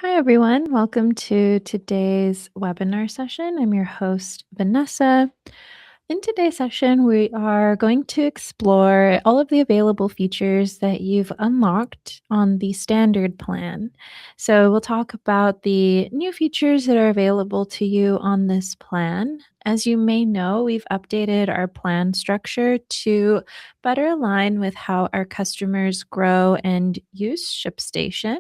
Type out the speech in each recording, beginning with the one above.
Hi, everyone. Welcome to today's webinar session. I'm your host, Vanessa. In today's session, we are going to explore all of the available features that you've unlocked on the standard plan. So, we'll talk about the new features that are available to you on this plan. As you may know, we've updated our plan structure to better align with how our customers grow and use ShipStation.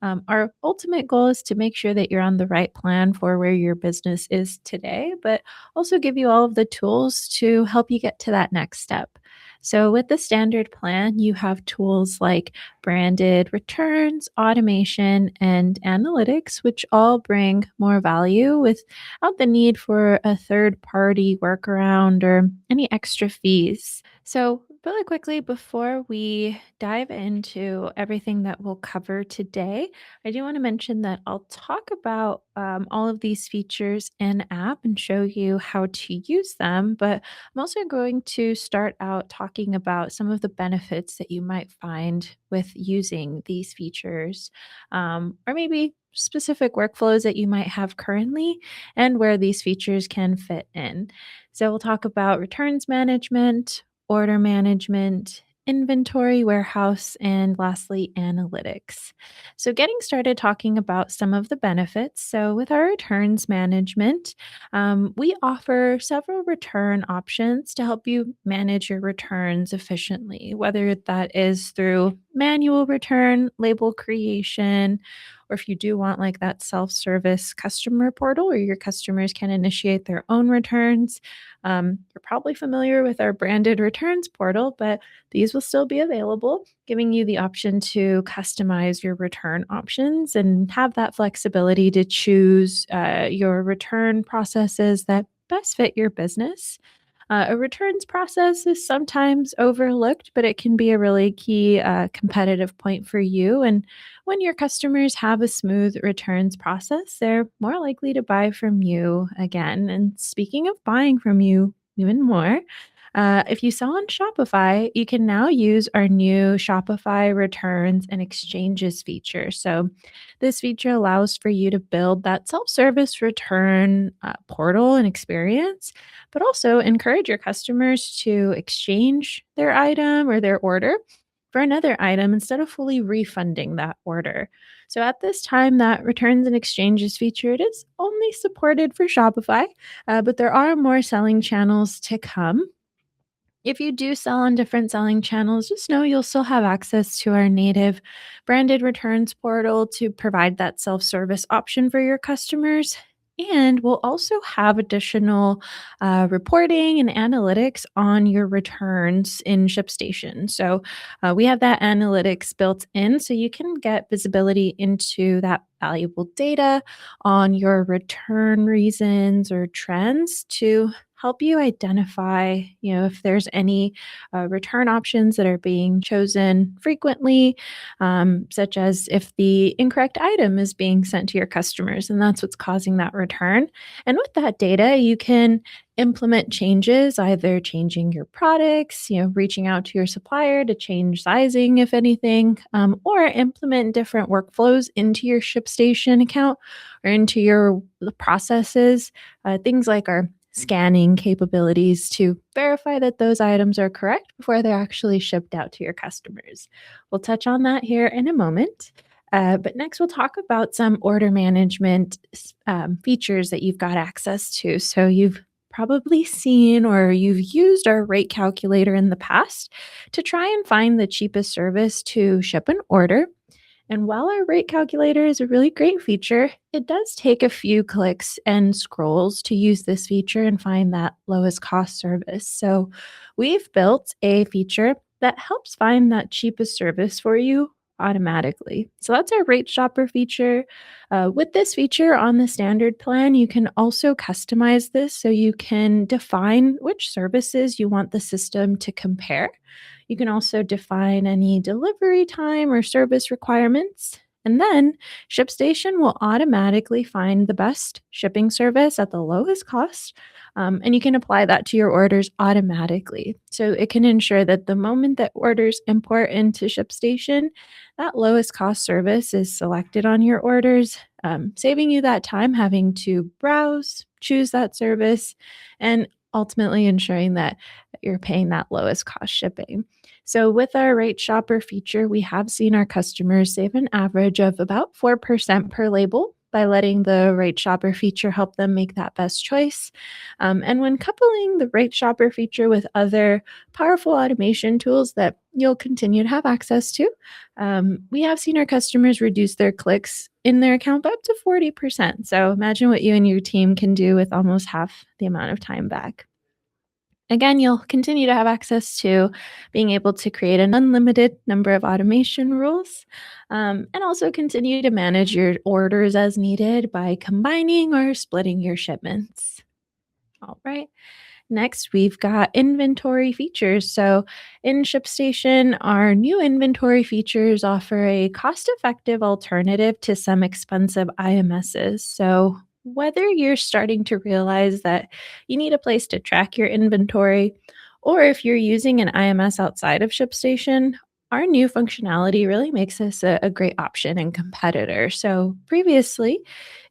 Our ultimate goal is to make sure that you're on the right plan for where your business is today, but also give you all of the tools to help you get to that next step. So, with the standard plan, you have tools like branded returns, automation, and analytics, which all bring more value without the need for a third party workaround or any extra fees. So, really quickly, before we dive into everything that we'll cover today, I do want to mention that I'll talk about all of these features in app and show you how to use them. But I'm also going to start out talking about some of the benefits that you might find with using these features, or maybe specific workflows that you might have currently and where these features can fit in. So, we'll talk about returns management, order management, inventory, warehouse, and lastly, analytics. So, getting started talking about some of the benefits. So, with our returns management, we offer several return options to help you manage your returns efficiently, whether that is through manual return, label creation, or if you do want like that self service customer portal where your customers can initiate their own returns. You're probably familiar with our branded returns portal, but these will still be available, giving you the option to customize your return options and have that flexibility to choose your return processes that best fit your business. A returns process is sometimes overlooked, but it can be a really key competitive point for you. And when your customers have a smooth returns process, they're more likely to buy from you again. And speaking of buying from you even more, if you sell on Shopify, you can now use our new Shopify returns and exchanges feature. So, this feature allows for you to build that self service return portal and experience, but also encourage your customers to exchange their item or their order for another item instead of fully refunding that order. So at this time, that returns and exchanges feature it is only supported for Shopify, but there are more selling channels to come. If you do sell on different selling channels, just know you'll still have access to our native branded returns portal to provide that self service option for your customers. And we'll also have additional reporting and analytics on your returns in ShipStation. So we have that analytics built in so you can get visibility into that valuable data on your return reasons or trends to help you identify, if there's any return options that are being chosen frequently, such as if the incorrect item is being sent to your customers, and that's what's causing that return. And with that data, you can implement changes, either changing your products, reaching out to your supplier to change sizing, if anything, or implement different workflows into your ShipStation account or into your processes. Things like our scanning capabilities to verify that those items are correct before they're actually shipped out to your customers. We'll touch on that here in a moment. But next, we'll talk about some order management features that you've got access to. So you've probably seen or you've used our rate calculator in the past to try and find the cheapest service to ship an order. And while our rate calculator is a really great feature, it does take a few clicks and scrolls to use this feature and find that lowest cost service. So we've built a feature that helps find that cheapest service for you automatically. So that's our rate shopper feature. With this feature on the standard plan, you can also customize this so you can define which services you want the system to compare. You can also define any delivery time or service requirements. And then ShipStation will automatically find the best shipping service at the lowest cost. And you can apply that to your orders automatically. So it can ensure that the moment that orders import into ShipStation, that lowest cost service is selected on your orders, saving you that time having to browse, choose that service, and ultimately ensuring that you're paying that lowest cost shipping. So, with our rate shopper feature, we have seen our customers save an average of about 4% per label by letting the rate shopper feature help them make that best choice. And when coupling the rate shopper feature with other powerful automation tools that you'll continue to have access to, we have seen our customers reduce their clicks in their account by up to 40%. So imagine what you and your team can do with almost half the amount of time back. Again, you'll continue to have access to being able to create an unlimited number of automation rules and also continue to manage your orders as needed by combining or splitting your shipments. All right. Next, we've got inventory features. So, in ShipStation, our new inventory features offer a cost effective alternative to some expensive IMSs. So, whether you're starting to realize that you need a place to track your inventory, or if you're using an IMS outside of ShipStation, our new functionality really makes us a great option and competitor. So, previously,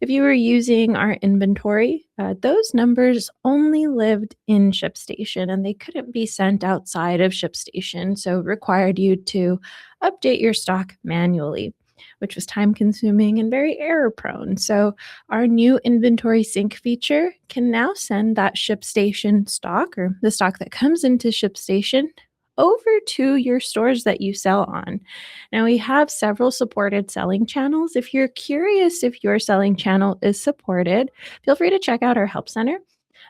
if you were using our inventory, those numbers only lived in ShipStation and they couldn't be sent outside of ShipStation. So it required you to update your stock manually, which was time consuming and very error prone. So our new inventory sync feature can now send that ShipStation stock or the stock that comes into ShipStation over to your stores that you sell on. Now, we have several supported selling channels. If you're curious if your selling channel is supported, feel free to check out our help center.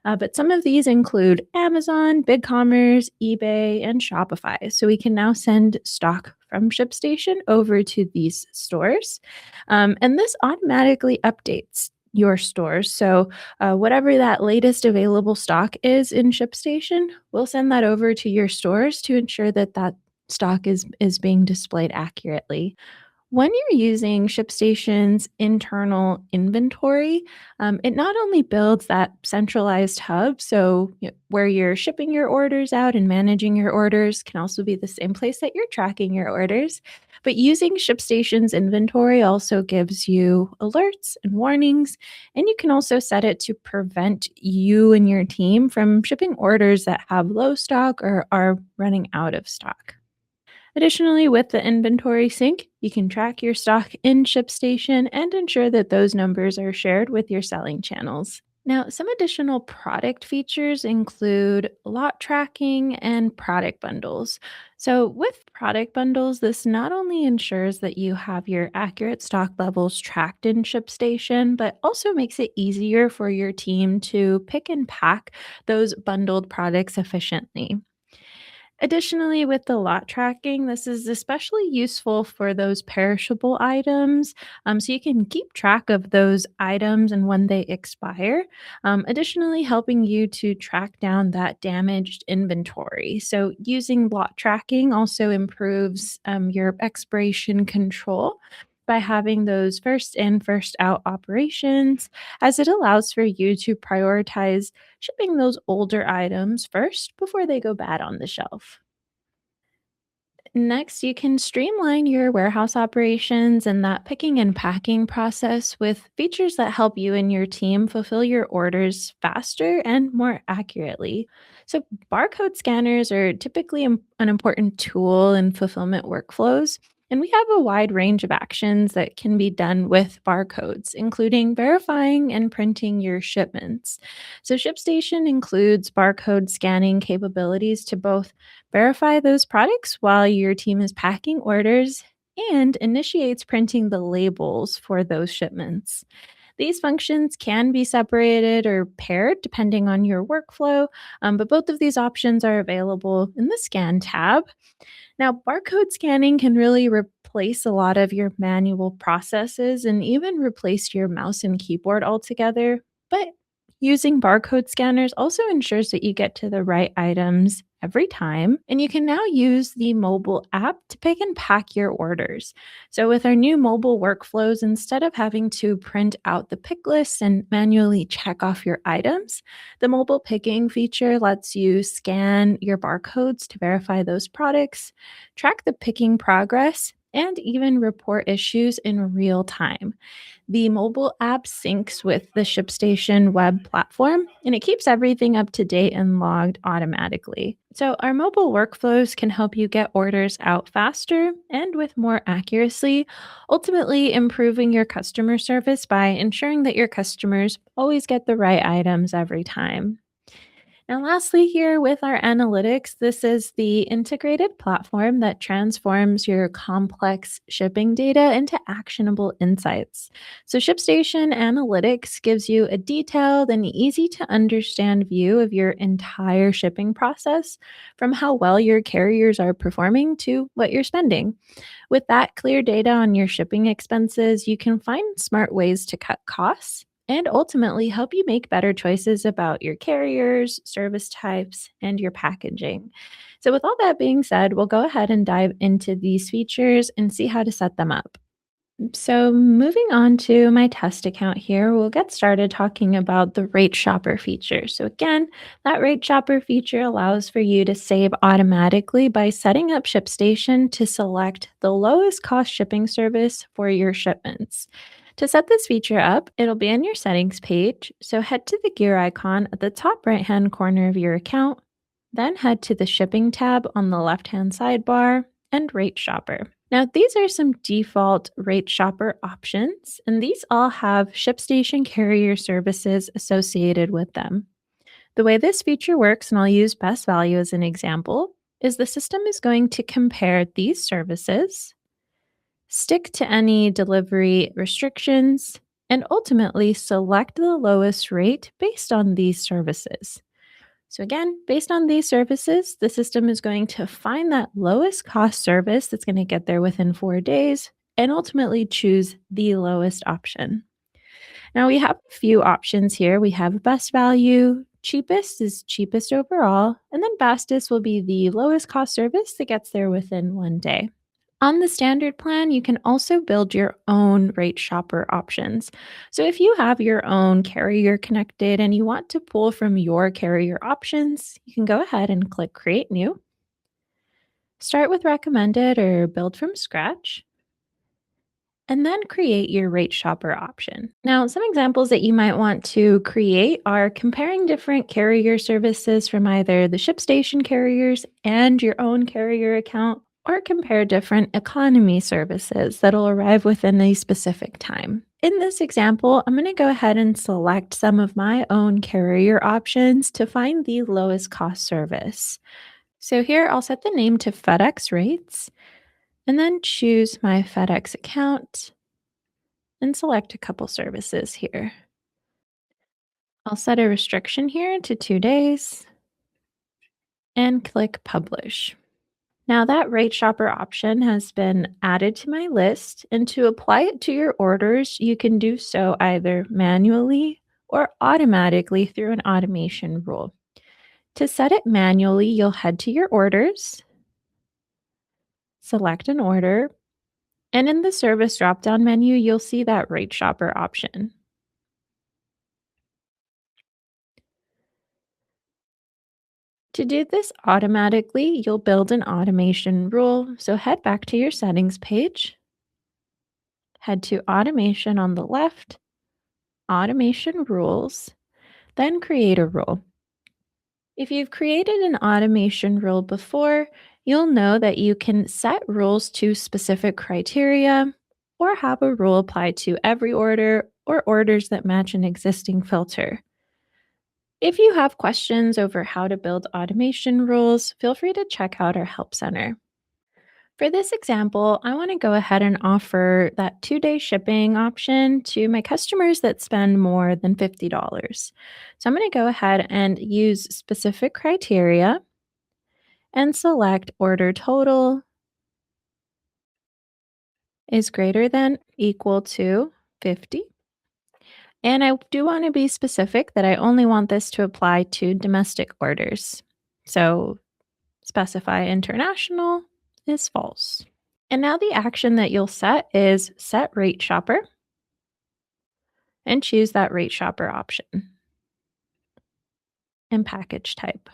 But some of these include Amazon, BigCommerce, eBay, and Shopify. So we can now send stock from ShipStation over to these stores. And this automatically updates your stores. So, whatever that latest available stock is in ShipStation, we'll send that over to your stores to ensure that that stock is being displayed accurately. When you're using ShipStation's internal inventory, it not only builds that centralized hub, so where you're shipping your orders out and managing your orders can also be the same place that you're tracking your orders. But using ShipStation's inventory also gives you alerts and warnings, and you can also set it to prevent you and your team from shipping orders that have low stock or are running out of stock. Additionally, with the inventory sync, you can track your stock in ShipStation and ensure that those numbers are shared with your selling channels. Now, some additional product features include lot tracking and product bundles. So, with product bundles, this not only ensures that you have your accurate stock levels tracked in ShipStation, but also makes it easier for your team to pick and pack those bundled products efficiently. Additionally, with the lot tracking, this is especially useful for those perishable items. So you can keep track of those items and when they expire. Additionally, helping you to track down that damaged inventory. So using lot tracking also improves your expiration control by having those first in, first out operations, as it allows for you to prioritize shipping those older items first before they go bad on the shelf. Next, you can streamline your warehouse operations and that picking and packing process with features that help you and your team fulfill your orders faster and more accurately. So, barcode scanners are typically an important tool in fulfillment workflows. And we have a wide range of actions that can be done with barcodes, including verifying and printing your shipments. So, ShipStation includes barcode scanning capabilities to both verify those products while your team is packing orders and initiates printing the labels for those shipments. These functions can be separated or paired depending on your workflow, but both of these options are available in the Scan tab. Now, barcode scanning can really replace a lot of your manual processes and even replace your mouse and keyboard altogether. But using barcode scanners also ensures that you get to the right items every time. And you can now use the mobile app to pick and pack your orders. So, with our new mobile workflows, instead of having to print out the pick list and manually check off your items, the mobile picking feature lets you scan your barcodes to verify those products, track the picking progress, and even report issues in real time. The mobile app syncs with the ShipStation web platform and it keeps everything up to date and logged automatically. So, our mobile workflows can help you get orders out faster and with more accuracy, ultimately improving your customer service by ensuring that your customers always get the right items every time. Now, lastly, here with our analytics, this is the integrated platform that transforms your complex shipping data into actionable insights. So, ShipStation Analytics gives you a detailed and easy to understand view of your entire shipping process, from how well your carriers are performing to what you're spending. With that clear data on your shipping expenses, you can find smart ways to cut costs and ultimately help you make better choices about your carriers, service types, and your packaging. So, with all that being said, we'll go ahead and dive into these features and see how to set them up. So, moving on to my test account here, we'll get started talking about the rate shopper feature. So, again, that rate shopper feature allows for you to save automatically by setting up ShipStation to select the lowest cost shipping service for your shipments. To set this feature up, it'll be in your settings page. So, head to the gear icon at the top right hand corner of your account, then head to the shipping tab on the left hand sidebar and rate shopper. Now, these are some default rate shopper options, and these all have ShipStation carrier services associated with them. The way this feature works, and I'll use best value as an example, is the system is going to compare these services, stick to any delivery restrictions, and ultimately select the lowest rate based on these services. So, again, based on these services, the system is going to find that lowest cost service that's going to get there within 4 days and ultimately choose the lowest option. Now, we have a few options here. We have best value, cheapest is cheapest overall, and then fastest will be the lowest cost service that gets there within 1 day. On the standard plan, you can also build your own rate shopper options. So, if you have your own carrier connected and you want to pull from your carrier options, you can go ahead and click Create New, start with recommended or build from scratch, and then create your rate shopper option. Now, some examples that you might want to create are comparing different carrier services from either the ShipStation carriers and your own carrier account, or compare different economy services that'll arrive within a specific time. In this example, I'm going to go ahead and select some of my own carrier options to find the lowest cost service. So here I'll set the name to FedEx Rates and then choose my FedEx account and select a couple services here. I'll set a restriction here to 2 days and click Publish. Now, that rate shopper option has been added to my list, and to apply it to your orders, you can do so either manually or automatically through an automation rule. To set it manually, you'll head to your orders, select an order, and in the service drop down menu, you'll see that rate shopper option. To do this automatically, you'll build an automation rule. So head back to your settings page, head to automation on the left, automation rules, then create a rule. If you've created an automation rule before, you'll know that you can set rules to specific criteria or have a rule apply to every order or orders that match an existing filter. If you have questions over how to build automation rules, feel free to check out our Help Center. For this example, I want to go ahead and offer that 2 day shipping option to my customers that spend more than $50. So I'm going to go ahead and use specific criteria and select order total is greater than or equal to 50. And I do want to be specific that I only want this to apply to domestic orders. So Specify international is false. And now the action that you'll set is set rate shopper and choose that rate shopper option and package type.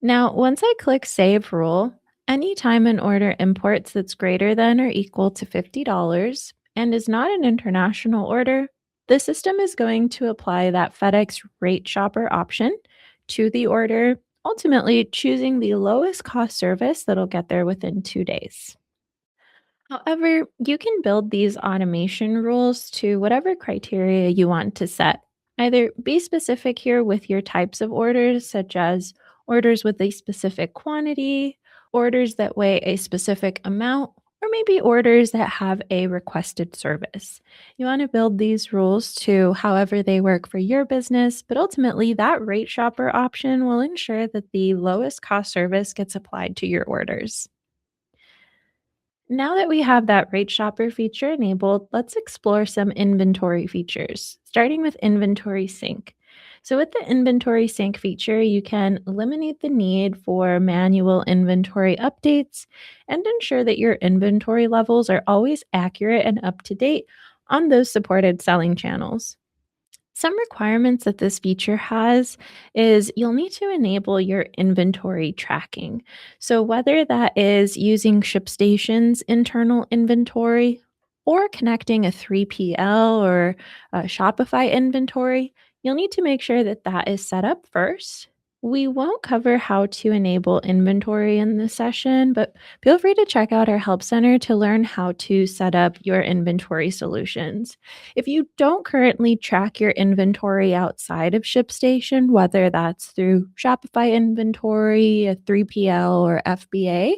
Now, once I click Save Rule, anytime an order imports that's greater than or equal to $50 and is not an international order, the system is going to apply that FedEx Rate Shopper option to the order, ultimately choosing the lowest cost service that'll get there within 2 days. However, you can build these automation rules to whatever criteria you want to set. Either be specific here with your types of orders, such as orders with a specific quantity, orders that weigh a specific amount, or maybe orders that have a requested service. You want to build these rules to however they work for your business, but ultimately, that rate shopper option will ensure that the lowest cost service gets applied to your orders. Now that we have that rate shopper feature enabled, let's explore some inventory features, starting with inventory sync. So, with the inventory sync feature, you can eliminate the need for manual inventory updates and ensure that your inventory levels are always accurate and up to date on those supported selling channels. Some requirements that this feature has is you'll need to enable your inventory tracking. So, whether that is using ShipStation's internal inventory or connecting a 3PL or a Shopify inventory, you'll need to make sure that that is set up first. We won't cover how to enable inventory in this session, but feel free to check out our Help Center to learn how to set up your inventory solutions. If you don't currently track your inventory outside of ShipStation, whether that's through Shopify inventory, a 3PL, or FBA,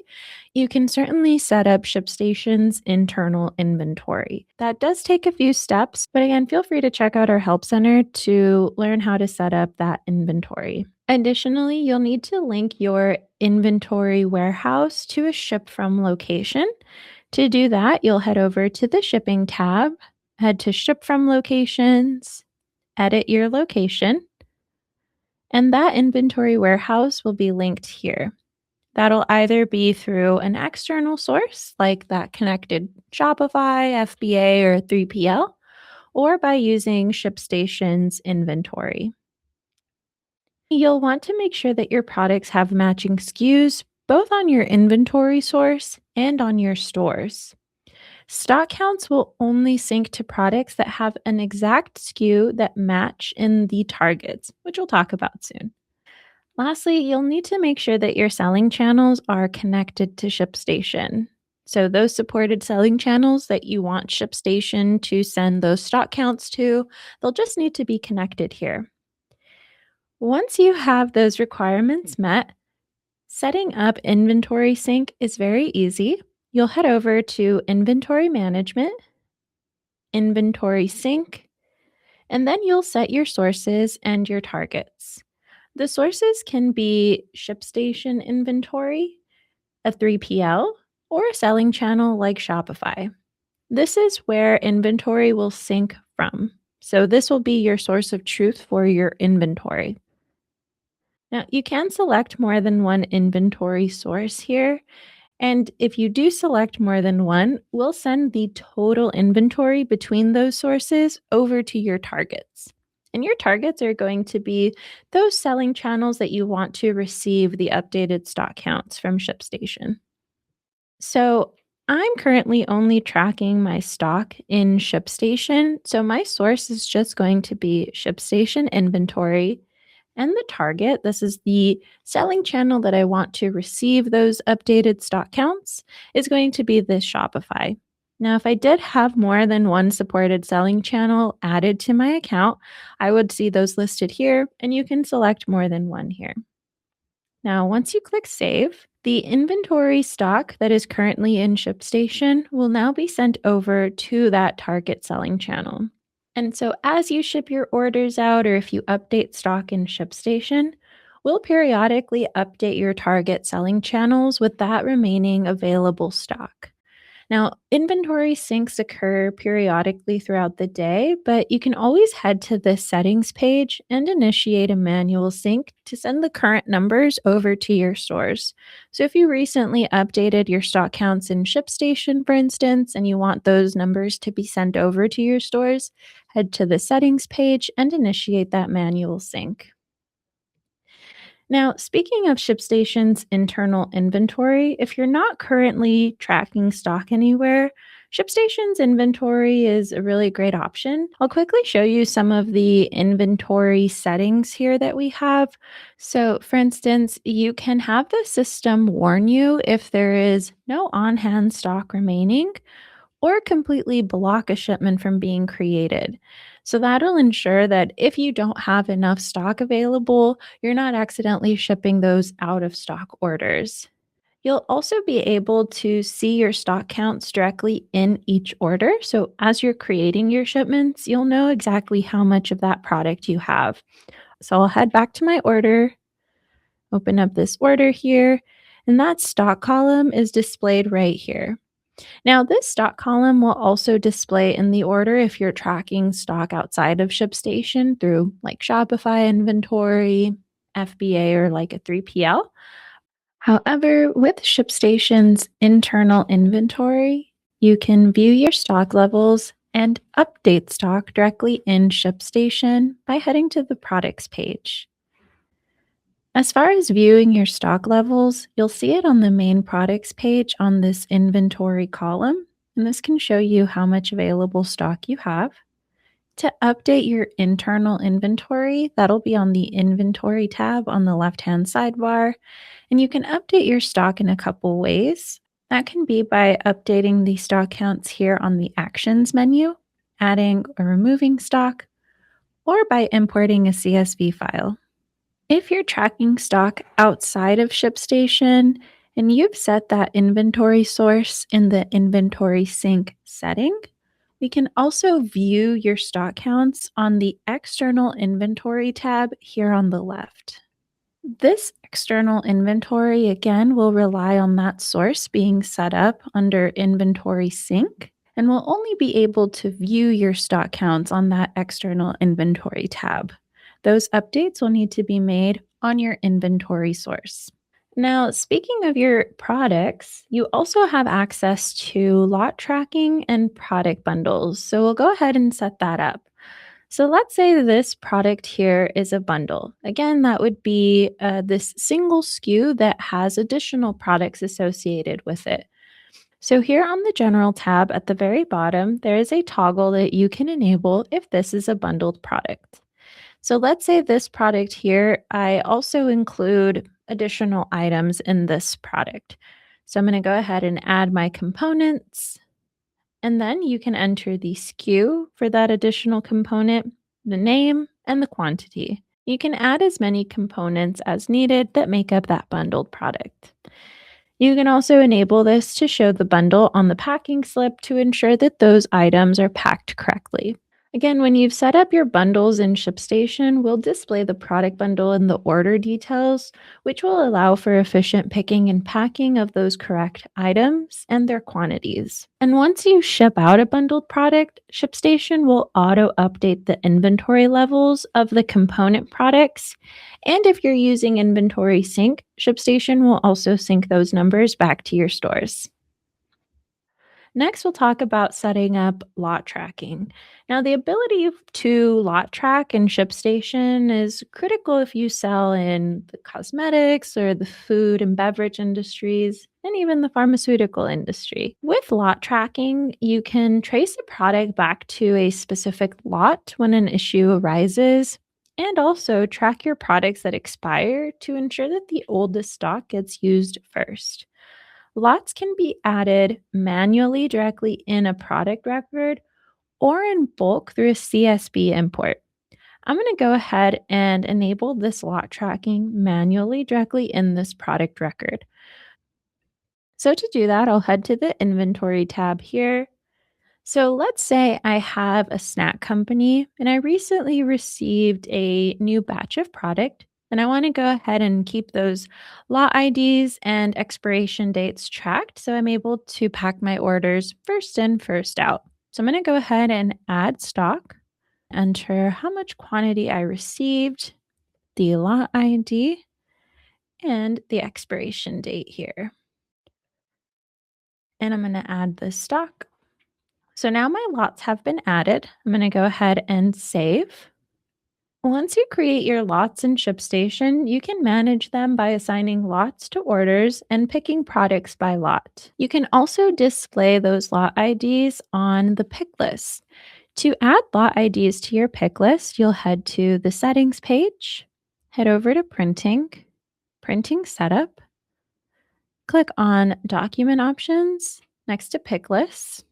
you can certainly set up ShipStation's internal inventory. That does take a few steps, but again, feel free to check out our Help Center to learn how to set up that inventory. Additionally, you'll need to link your inventory warehouse to a ship from location. To do that, you'll head over to the shipping tab, head to ship from locations, edit your location, and that inventory warehouse will be linked here. That'll either be through an external source like that connected Shopify, FBA, or 3PL, or by using ShipStation's inventory. You'll want to make sure that your products have matching SKUs both on your inventory source and on your stores. Stock counts will only sync to products that have an exact SKU that match in the targets, which we'll talk about soon. Lastly, you'll need to make sure that your selling channels are connected to ShipStation. So, those supported selling channels that you want ShipStation to send those stock counts to, they'll just need to be connected here. Once you have those requirements met, setting up inventory sync is very easy. You'll head over to Inventory Management, Inventory Sync, and then you'll set your sources and your targets. The sources can be ShipStation inventory, a 3PL, or a selling channel like Shopify. This is where inventory will sync from. So, this will be your source of truth for your inventory. Now, you can select more than one inventory source here. And if you do select more than one, we'll send the total inventory between those sources over to your targets. And your targets are going to be those selling channels that you want to receive the updated stock counts from ShipStation. So I'm currently only tracking my stock in ShipStation. So my source is just going to be ShipStation inventory. And the target, this is the selling channel that I want to receive those updated stock counts, is going to be this Shopify. Now, if I did have more than one supported selling channel added to my account, I would see those listed here, and you can select more than one here. Now, once you click Save, the inventory stock that is currently in ShipStation will now be sent over to that target selling channel. And so, as you ship your orders out, or if you update stock in ShipStation, we'll periodically update your target selling channels with that remaining available stock. Now, inventory syncs occur periodically throughout the day, but you can always head to the settings page and initiate a manual sync to send the current numbers over to your stores. So, if you recently updated your stock counts in ShipStation, for instance, and you want those numbers to be sent over to your stores, head to the settings page and initiate that manual sync. Now, speaking of ShipStation's internal inventory, if you're not currently tracking stock anywhere, ShipStation's inventory is a really great option. I'll quickly show you some of the inventory settings here that we have. So, for instance, you can have the system warn you if there is no on hand stock remaining or completely block a shipment from being created. So that'll ensure that if you don't have enough stock available, you're not accidentally shipping those out of stock orders. You'll also be able to see your stock counts directly in each order. So as you're creating your shipments, you'll know exactly how much of that product you have. So I'll head back to my order, open up this order here, and that stock column is displayed right here. Now, this stock column will also display in the order if you're tracking stock outside of ShipStation through like Shopify inventory, FBA, or like a 3PL. However, with ShipStation's internal inventory, you can view your stock levels and update stock directly in ShipStation by heading to the products page. As far as viewing your stock levels, you'll see it on the main products page on this inventory column, and this can show you how much available stock you have. To update your internal inventory, that'll be on the inventory tab on the left-hand sidebar, and you can update your stock in a couple ways. That can be by updating the stock counts here on the actions menu, adding or removing stock, or by importing a CSV file. If you're tracking stock outside of ShipStation and you've set that inventory source in the inventory sync setting, we can also view your stock counts on the external inventory tab here on the left. This external inventory again will rely on that source being set up under inventory sync and will only be able to view your stock counts on that external inventory tab. Those updates will need to be made on your inventory source. Now, speaking of your products, you also have access to lot tracking and product bundles. So we'll go ahead and set that up. So let's say this product here is a bundle. Again, that would be this single SKU that has additional products associated with it. So here on the General tab at the very bottom, there is a toggle that you can enable if this is a bundled product. So let's say this product here, I also include additional items in this product. So I'm going to go ahead and add my components, and then you can enter the SKU for that additional component, the name, and the quantity. You can add as many components as needed that make up that bundled product. You can also enable this to show the bundle on the packing slip to ensure that those items are packed correctly. Again, when you've set up your bundles in ShipStation, we'll display the product bundle in the order details, which will allow for efficient picking and packing of those correct items and their quantities. And once you ship out a bundled product, ShipStation will auto-update the inventory levels of the component products. And if you're using inventory sync, ShipStation will also sync those numbers back to your stores. Next, we'll talk about setting up lot tracking. Now, the ability to lot track in ShipStation is critical if you sell in the cosmetics or the food and beverage industries, and even the pharmaceutical industry. With lot tracking, you can trace a product back to a specific lot when an issue arises, and also track your products that expire to ensure that the oldest stock gets used first. Lots can be added manually directly in a product record or in bulk through a CSV import. I'm going to go ahead and enable this lot tracking manually directly in this product record. So to do that, I'll head to the inventory tab here. So let's say I have a snack company and I recently received a new batch of product And I want to go ahead and keep those lot IDs and expiration dates tracked so I'm able to pack my orders first in, first out. So I'm going to go ahead and add stock, enter how much quantity I received, the lot ID, and the expiration date here. And I'm going to add the stock. So now my lots have been added. I'm going to go ahead and save. Once you create your lots in ShipStation, you can manage them by assigning lots to orders and picking products by lot. You can also display those lot IDs on the pick list. To add lot IDs to your pick list, you'll head to the settings page, head over to printing, printing setup, click on document options next to pick lists,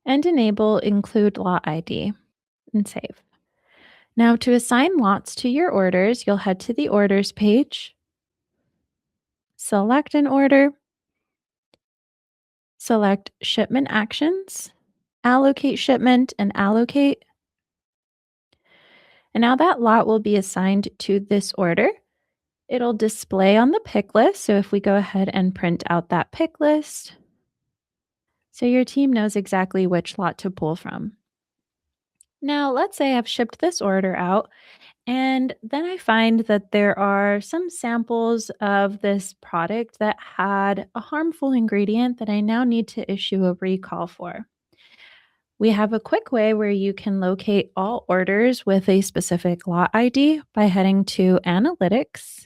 and enable include lot ID and save. Now, to assign lots to your orders, you'll head to the orders page, select an order, select shipment actions, allocate shipment, and allocate. And now that lot will be assigned to this order. It'll display on the pick list. So if we go ahead and print out that pick list, so your team knows exactly which lot to pull from. Now, let's say I've shipped this order out. And then I find that there are some samples of this product that had a harmful ingredient that I now need to issue a recall for. We have a quick way where you can locate all orders with a specific lot ID by heading to Analytics,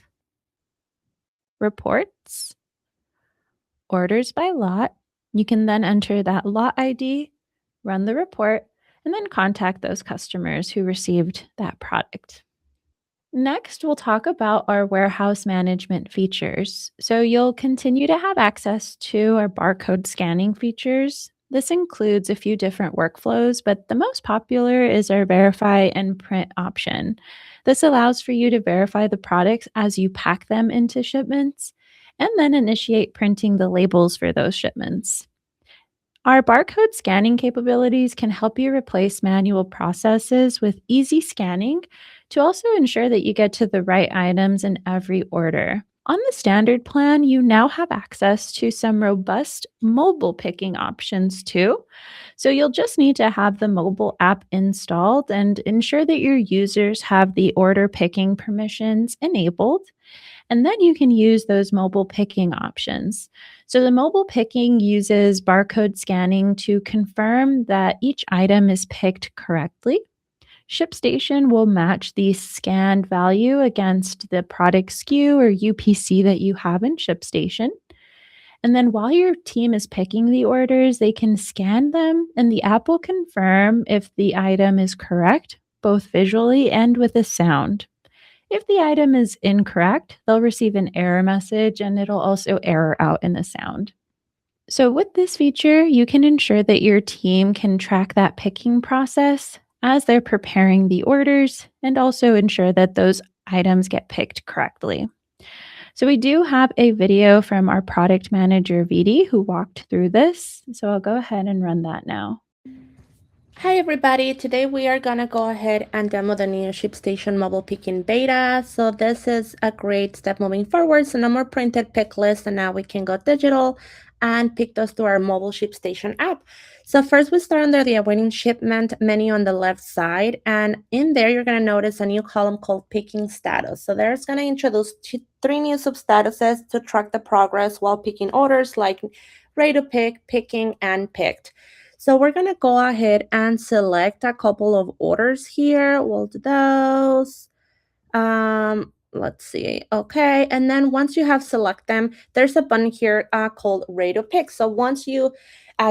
Reports, Orders by Lot. You can then enter that lot ID, run the report, and then contact those customers who received that product. Next, we'll talk about our warehouse management features. So you'll continue to have access to our barcode scanning features. This includes a few different workflows, but the most popular is our verify and print option. This allows for you to verify the products as you pack them into shipments and then initiate printing the labels for those shipments. Our barcode scanning capabilities can help you replace manual processes with easy scanning to also ensure that you get to the right items in every order. On the standard plan, you now have access to some robust mobile picking options too. So you'll just need to have the mobile app installed and ensure that your users have the order picking permissions enabled. And then you can use those mobile picking options. So the mobile picking uses barcode scanning to confirm that each item is picked correctly. ShipStation will match the scanned value against the product SKU or UPC that you have in ShipStation. And then while your team is picking the orders, they can scan them and the app will confirm if the item is correct, both visually and with a sound. If the item is incorrect, they'll receive an error message and it'll also error out in the sound. So, with this feature, you can ensure that your team can track that picking process as they're preparing the orders and also ensure that those items get picked correctly. So, we do have a video from our product manager, Vidi, who walked through this. So, I'll go ahead and run that now. Hi everybody, today we are gonna go ahead and demo the new ShipStation mobile picking beta. So this is a great step moving forward. So no more printed pick lists, and now we can go digital and pick those to our mobile ShipStation app. So first we start under the awaiting shipment menu on the left side, and in there you're gonna notice a new column called picking status. So there's gonna introduce three new sub-statuses to track the progress while picking orders like ready to pick, picking, and picked. So we're going to go ahead and select a couple of orders here. We'll do those. Let's see. Okay. And then once you have select them, there's a button here called ready to pick. So once you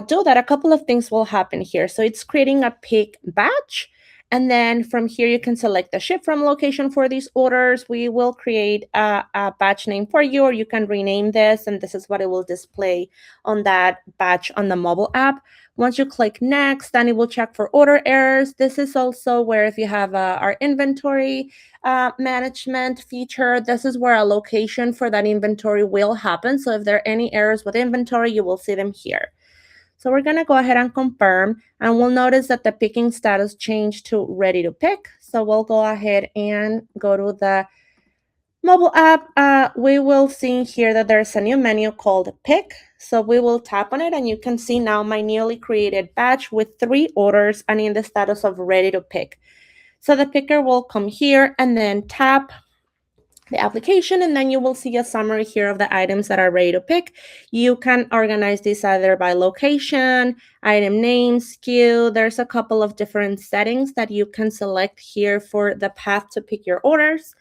do that, a couple of things will happen here. So it's creating a pick batch. And then from here, you can select the ship from location for these orders. We will create a batch name for you, or you can rename this. And this is what it will display on that batch on the mobile app. Once you click next, then it will check for order errors. This is also where if you have our inventory management feature, this is where a location for that inventory will happen. So if there are any errors with inventory, you will see them here. So we're going to go ahead and confirm, and we'll notice that the picking status changed to ready to pick. So we'll go ahead and go to the mobile app, we will see here that there's a new menu called Pick. So we will tap on it and you can see now my newly created batch with 3 orders and in the status of ready to pick. So the picker will come here and then tap the application, and then you will see a summary here of the items that are ready to pick. You can organize this either by location, item name, SKU. There's a couple of different settings that you can select here for the path to pick your orders.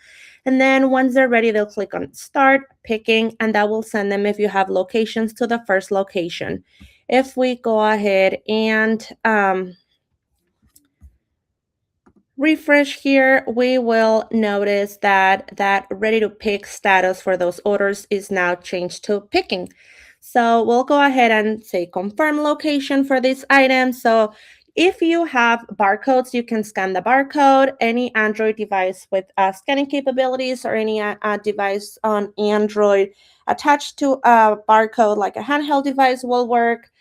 And then once they're ready, they'll click on start picking, and that will send them, if you have locations, to the first location. If we go ahead and refresh here, we will notice that that ready to pick status for those orders is now changed to picking. So we'll go ahead and say confirm location for this item. So if you have barcodes, you can scan the barcode. Any Android device with scanning capabilities or any device on Android attached to a barcode like a handheld device will work.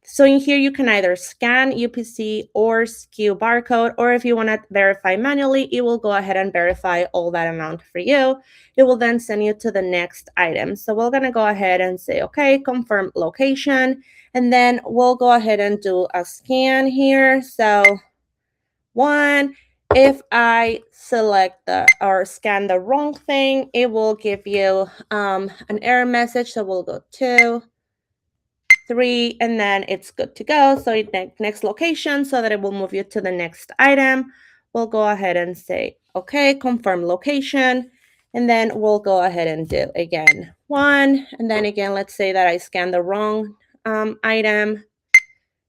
So in here, you can either scan UPC or SKU barcode, or if you want to verify manually, it will go ahead and verify all that amount for you. It will then send you to the next item. So we're going to go ahead and say, okay, confirm location. And then we'll go ahead and do a scan here. So one, if I select or scan the wrong thing, it will give you an error message. So we'll go 2, 3, and then it's good to go. So next location, so that it will move you to the next item. We'll go ahead and say, okay, confirm location. And then we'll go ahead and do again 1. And then again, let's say that I scanned the wrong item.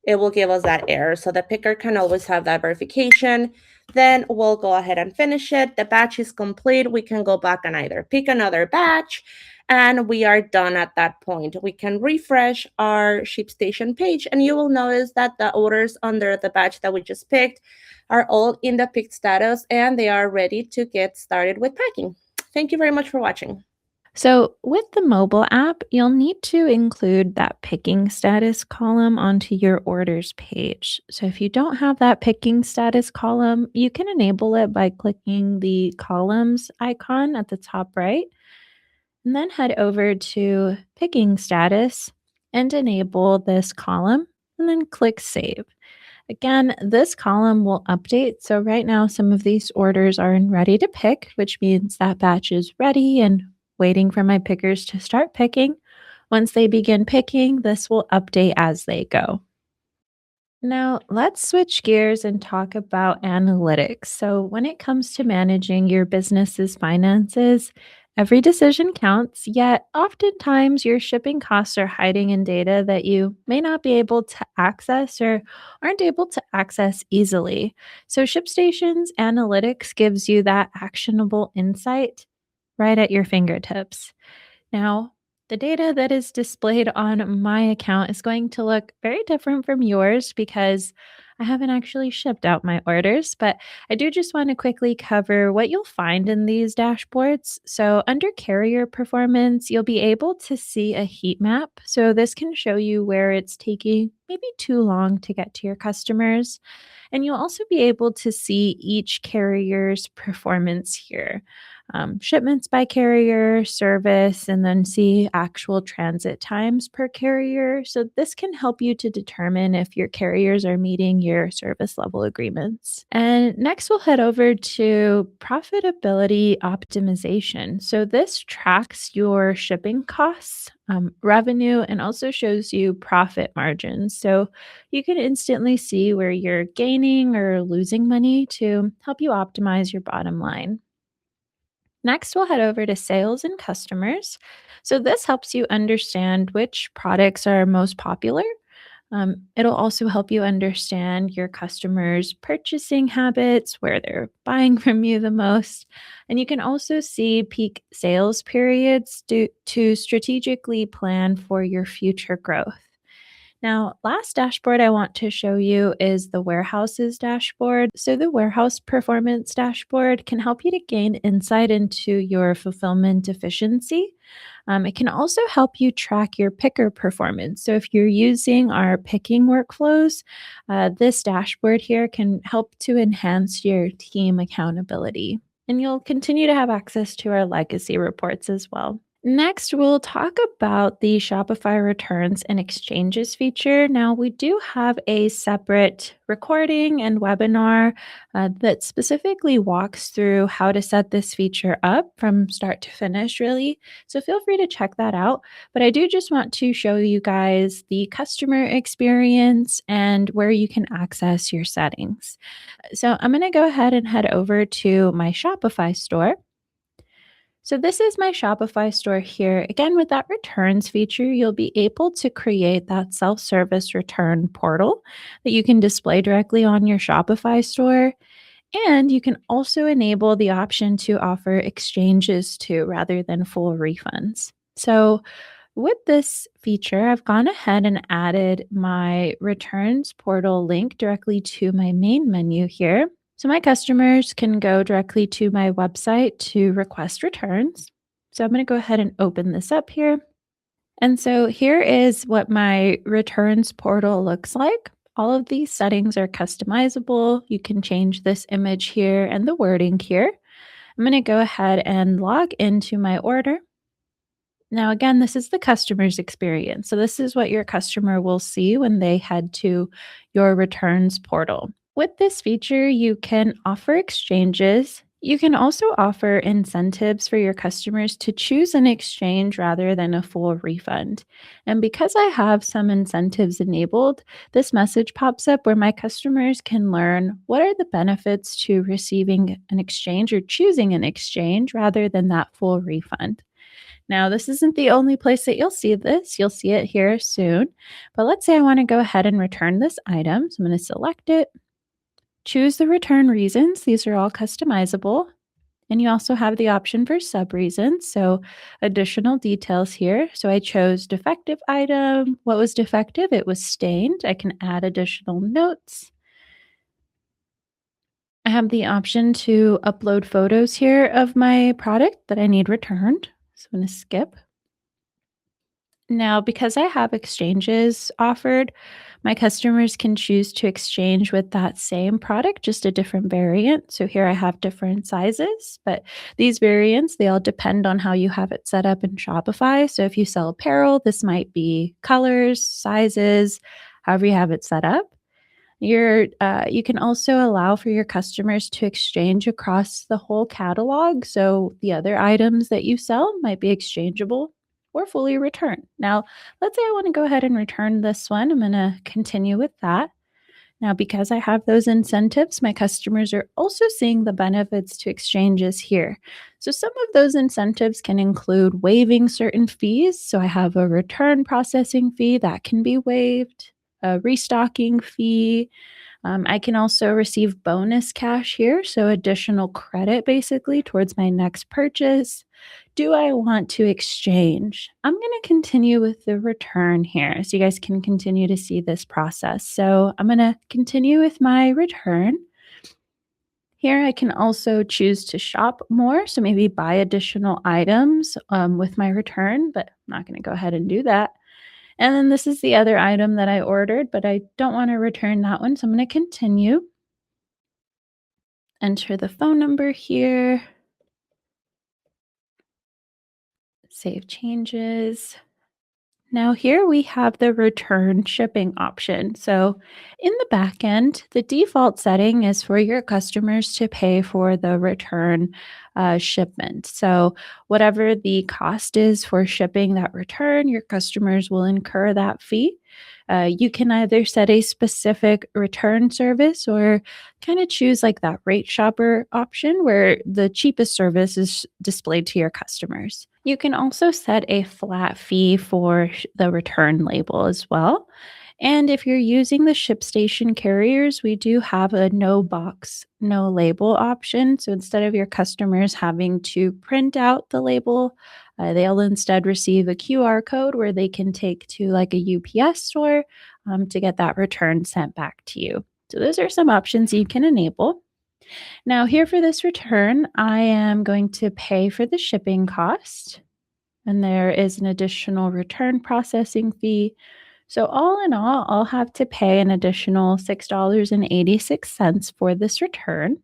It will give us that error. So the picker can always have that verification. Then we'll go ahead and finish it. The batch is complete. We can go back and either pick another batch, and we are done at that point. We can refresh our ShipStation page, and you will notice that the orders under the batch that we just picked are all in the picked status, and they are ready to get started with packing. Thank you very much for watching. So, with the mobile app, you'll need to include that picking status column onto your orders page. So, if you don't have that picking status column, you can enable it by clicking the columns icon at the top right, and then head over to picking status and enable this column, and then click save. Again, this column will update. So right now, some of these orders are in ready to pick, which means that batch is ready and waiting for my pickers to start picking. Once they begin picking, this will update as they go. Now, let's switch gears and talk about analytics. So, when it comes to managing your business's finances, every decision counts, yet oftentimes your shipping costs are hiding in data that you may not be able to access or aren't able to access easily. So, ShipStation's analytics gives you that actionable insight right at your fingertips. Now, the data that is displayed on my account is going to look very different from yours because I haven't actually shipped out my orders, but I do just want to quickly cover what you'll find in these dashboards. So, under carrier performance, you'll be able to see a heat map. So, this can show you where it's taking maybe too long to get to your customers. And you'll also be able to see each carrier's performance here, shipments by carrier, service, and then see actual transit times per carrier. So, this can help you to determine if your carriers are meeting your service level agreements. And next, we'll head over to profitability optimization. So, this tracks your shipping costs, revenue, and also shows you profit margins. So, you can instantly see where you're gaining or losing money to help you optimize your bottom line. Next, we'll head over to sales and customers. So, this helps you understand which products are most popular. It'll also help you understand your customers' purchasing habits, where they're buying from you the most. And you can also see peak sales periods to strategically plan for your future growth. Now, last dashboard I want to show you is the warehouses dashboard. So, the warehouse performance dashboard can help you to gain insight into your fulfillment efficiency. It can also help you track your picker performance. So, if you're using our picking workflows, this dashboard here can help to enhance your team accountability. and you'll continue to have access to our legacy reports as well. Next, we'll talk about the Shopify returns and exchanges feature. Now, we do have a separate recording and webinar that specifically walks through how to set this feature up from start to finish, really. So feel free to check that out. But I do just want to show you guys the customer experience and where you can access your settings. So I'm going to go ahead and head over to my Shopify store. So this is my Shopify store here. Again, with that returns feature, you'll be able to create that self-service return portal that you can display directly on your Shopify store. And you can also enable the option to offer exchanges too, rather than full refunds. So with this feature, I've gone ahead and added my returns portal link directly to my main menu here. So my customers can go directly to my website to request returns. So I'm going to go ahead and open this up here. And so here is what my returns portal looks like. All of these settings are customizable. You can change this image here and the wording here. I'm going to go ahead and log into my order. Now, again, this is the customer's experience. So, this is what your customer will see when they head to your returns portal. With this feature, you can offer exchanges. You can also offer incentives for your customers to choose an exchange rather than a full refund. And because I have some incentives enabled, this message pops up where my customers can learn what are the benefits to receiving an exchange or choosing an exchange rather than that full refund. Now, this isn't the only place that you'll see this. You'll see it here soon. But let's say I want to go ahead and return this item. So I'm going to select it, choose the return reasons. These are all customizable. And you also have the option for sub reasons. So additional details here. So I chose defective item. What was defective? It was stained. I can add additional notes. I have the option to upload photos here of my product that I need returned. So I'm going to skip. Now, because I have exchanges offered, my customers can choose to exchange with that same product, just a different variant. So here I have different sizes, but these variants, they all depend on how you have it set up in Shopify. So if you sell apparel, this might be colors, sizes, however you have it set up. You can also allow for your customers to exchange across the whole catalog. So the other items that you sell might be exchangeable or fully returned. Now, let's say I want to go ahead and return this one. I'm going to continue with that. Now, because I have those incentives, my customers are also seeing the benefits to exchanges here. So, some of those incentives can include waiving certain fees. So, I have a return processing fee that can be waived, a restocking fee. I can also receive bonus cash here, so additional credit basically towards my next purchase. Do I want to exchange? I'm going to continue with the return here so you guys can continue to see this process. So I'm going to continue with my return. Here I can also choose to shop more, so maybe buy additional items with my return, but I'm not going to go ahead and do that. And then this is the other item that I ordered, but I don't want to return that one, so I'm going to continue. Enter the phone number here. Save changes. Now here we have the return shipping option. So in the back end, the default setting is for your customers to pay for the return shipment. So whatever the cost is for shipping that return, your customers will incur that fee. You can either set a specific return service or kind of choose like that rate shopper option where the cheapest service is displayed to your customers. You can also set a flat fee for the return label as well. And if you're using the ShipStation carriers, we do have a no box, no label option. So instead of your customers having to print out the label, they'll instead receive a QR code where they can take to like a UPS store to get that return sent back to you. So those are some options you can enable. Now, here for this return, I am going to pay for the shipping cost, and there is an additional return processing fee. So, all in all, I'll have to pay an additional $6.86 for this return.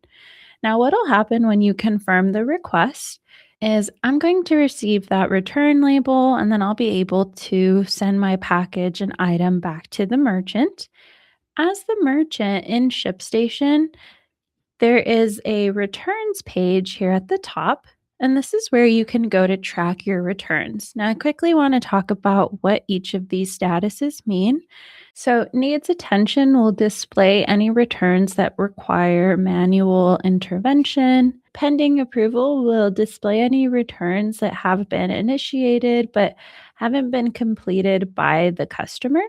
Now, what'll happen when you confirm the request is I'm going to receive that return label and then I'll be able to send my package and item back to the merchant. As the merchant in ShipStation, there is a returns page here at the top, and this is where you can go to track your returns. Now, I quickly want to talk about what each of these statuses mean. So, needs attention will display any returns that require manual intervention. Pending approval will display any returns that have been initiated but haven't been completed by the customer.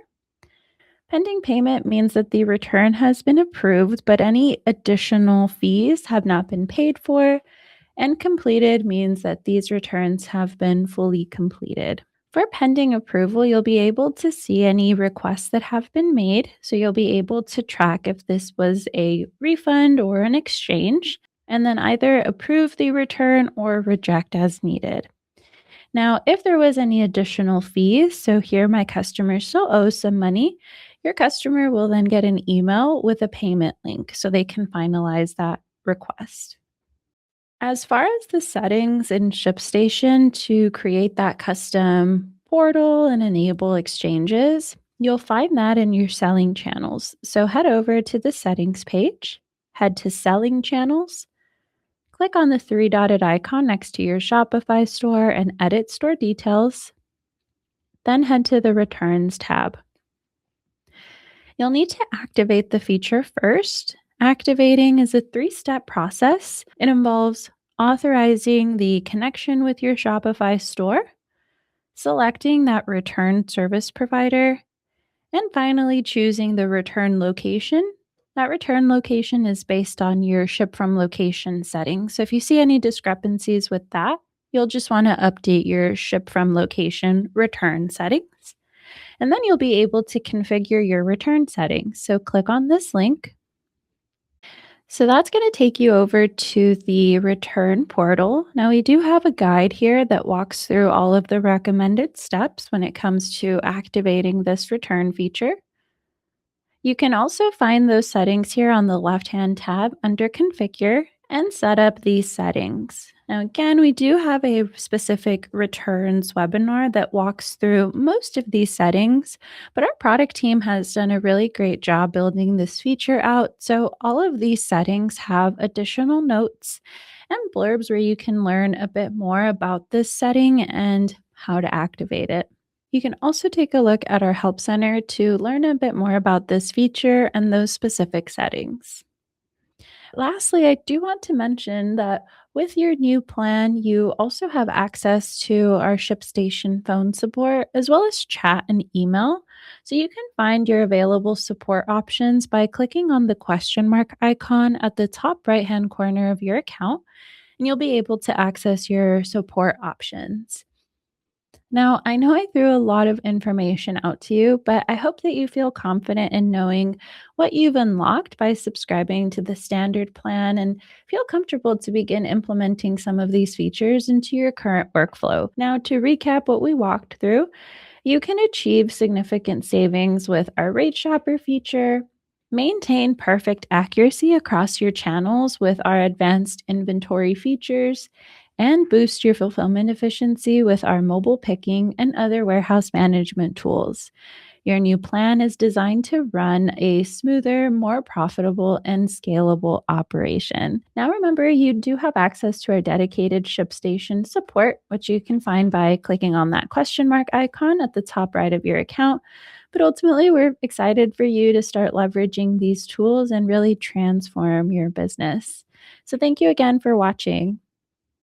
Pending payment means that the return has been approved, but any additional fees have not been paid for. And completed means that these returns have been fully completed. For pending approval, you'll be able to see any requests that have been made. So you'll be able to track if this was a refund or an exchange, and then either approve the return or reject as needed. Now, if there was any additional fees, so here my customer still owes some money, your customer will then get an email with a payment link so they can finalize that request. As far as the settings in ShipStation to create that custom portal and enable exchanges, you'll find that in your selling channels. So head over to the settings page, head to selling channels, click on the three-dotted icon next to your Shopify store and edit store details. Then head to the returns tab. You'll need to activate the feature first. Activating is a 3-step process. It involves authorizing the connection with your Shopify store, selecting that return service provider, and finally choosing the return location. That return location is based on your ship from location settings. So if you see any discrepancies with that, you'll just want to update your ship from location return settings. And then you'll be able to configure your return settings. So click on this link. So that's going to take you over to the return portal. Now, we do have a guide here that walks through all of the recommended steps when it comes to activating this return feature. You can also find those settings here on the left-hand tab under Configure and set up these settings. Now, again, we do have a specific returns webinar that walks through most of these settings, but our product team has done a really great job building this feature out. So all of these settings have additional notes and blurbs where you can learn a bit more about this setting and how to activate it. You can also take a look at our Help Center to learn a bit more about this feature and those specific settings. Lastly, I do want to mention that with your new plan, you also have access to our ShipStation phone support as well as chat and email. So you can find your available support options by clicking on the question mark icon at the top right hand corner of your account, and you'll be able to access your support options. Now, I know I threw a lot of information out to you, but I hope that you feel confident in knowing what you've unlocked by subscribing to the standard plan and feel comfortable to begin implementing some of these features into your current workflow. Now, to recap what we walked through, you can achieve significant savings with our Rate Shopper feature, maintain perfect accuracy across your channels with our advanced inventory features, and boost your fulfillment efficiency with our mobile picking and other warehouse management tools. Your new plan is designed to run a smoother, more profitable, and scalable operation. Now, remember, you do have access to our dedicated ShipStation support, which you can find by clicking on that question mark icon at the top right of your account. But ultimately, we're excited for you to start leveraging these tools and really transform your business. So, thank you again for watching.